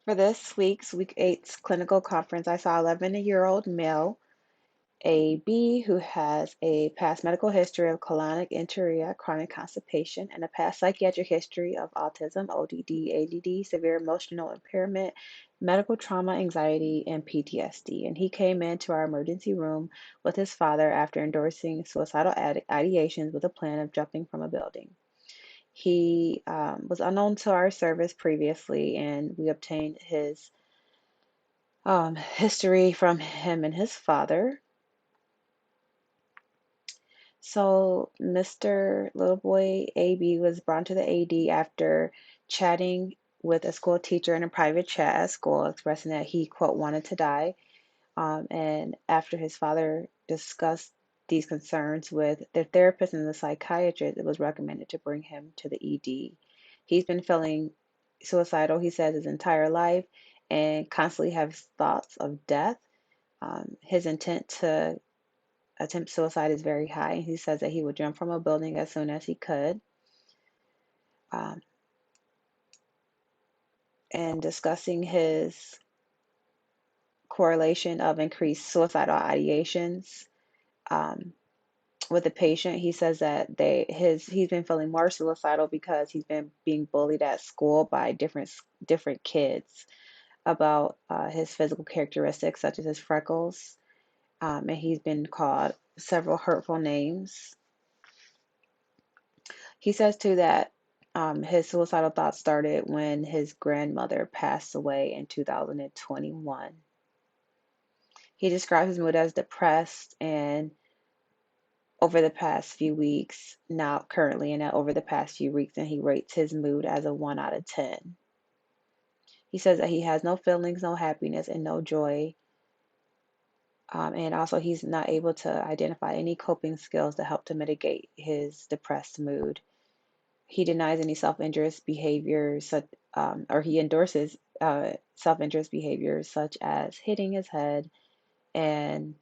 For this week's Week 8's clinical conference, I saw 11-year-old male AB who has a past medical history of colonic enteric chronic constipation and a past psychiatric history of autism, ODD, ADD, severe emotional impairment, medical trauma, anxiety, and PTSD. And he came into our emergency room with his father after endorsing suicidal ideations with a plan of jumping from a building. He was unknown to our service previously, and we obtained his history from him and his father. So, Mr. Little Boy AB was brought to the AD after chatting with a school teacher in a private chat at school, expressing that he, quote, wanted to die. And after his father discussed these concerns with the therapist and the psychiatrist, it was recommended to bring him to the ED. He's been feeling suicidal, he says, his entire life and constantly has thoughts of death. His intent to attempt suicide is very high. He says that he would jump from a building as soon as he could. Um, and discussing his correlation of increased suicidal ideations um, with the patient, he says that he's been feeling more suicidal because he's been being bullied at school by different kids about his physical characteristics, such as his freckles, and he's been called several hurtful names. He says too that his suicidal thoughts started when his grandmother passed away in 2021. He describes his mood as depressed and over the past few weeks, now currently, and over the past few weeks, and he rates his mood as a 1 out of 10. He says that he has no feelings, no happiness, and no joy. And also, he's not able to identify any coping skills to help to mitigate his depressed mood. He denies any self-injurious behaviors, or he endorses self-injurious behaviors such as hitting his head and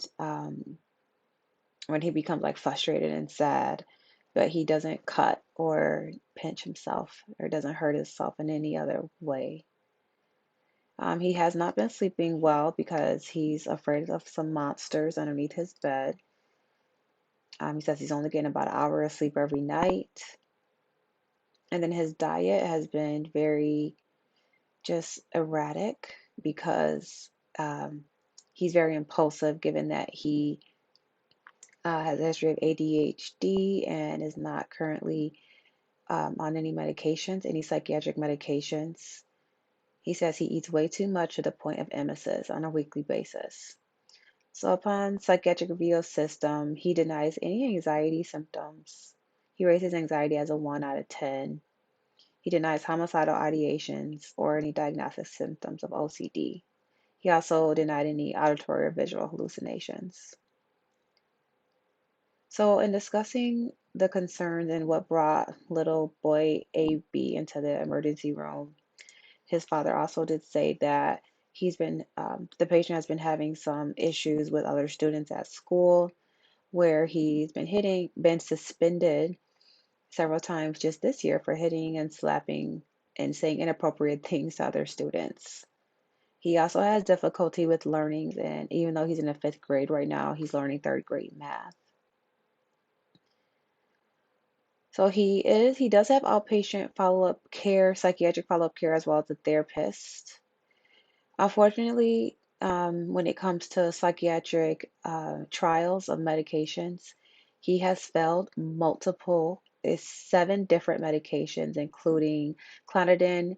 when he becomes like frustrated and sad, but he doesn't cut or pinch himself or doesn't hurt himself in any other way. He has not been sleeping well because he's afraid of some monsters underneath his bed. He says he's only getting about an hour of sleep every night. And then his diet has been very just erratic because um, he's very impulsive, given that he has a history of ADHD and is not currently on any medications, any psychiatric medications. He says he eats way too much to the point of emesis on a weekly basis. So, upon psychiatric review of system, he denies any anxiety symptoms. He rates his anxiety as a 1 out of 10. He denies homicidal ideations or any diagnostic symptoms of OCD. He also denied any auditory or visual hallucinations. So, in discussing the concerns and what brought little boy AB into the emergency room, his father also did say that the patient has been having some issues with other students at school where he's been suspended several times just this year for hitting and slapping and saying inappropriate things to other students. He also has difficulty with learning, and even though he's in the fifth grade right now, he's learning third grade math. So he does have outpatient follow-up care, psychiatric follow-up care, as well as a therapist. Unfortunately, when it comes to psychiatric trials of medications, he has failed it's 7 different medications, including Clonidine,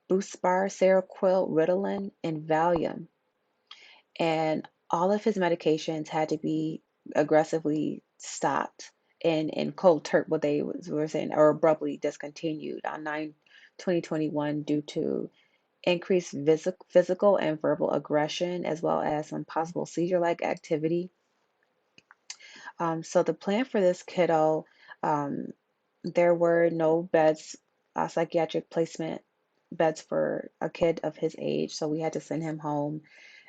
Buspar, Seroquel, Ritalin, and Valium. And all of his medications had to be aggressively stopped in cold turk, what they were saying, or abruptly discontinued on 9/2021 due to increased physical and verbal aggression, as well as some possible seizure-like activity. So the plan for this kiddo, um, there were no beds, psychiatric placement beds for a kid of his age, so we had to send him home.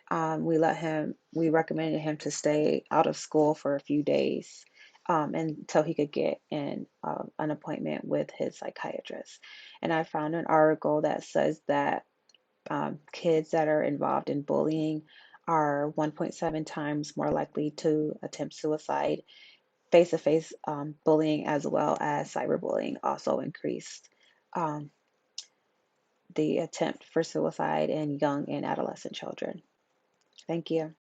We recommended him to stay out of school for a few days until he could get an appointment with his psychiatrist. And I found an article that says that Kids that are involved in bullying are 1.7 times more likely to attempt suicide. Face-to-face bullying as well as cyberbullying also increased um, the attempt for suicide in young and adolescent children. Thank you.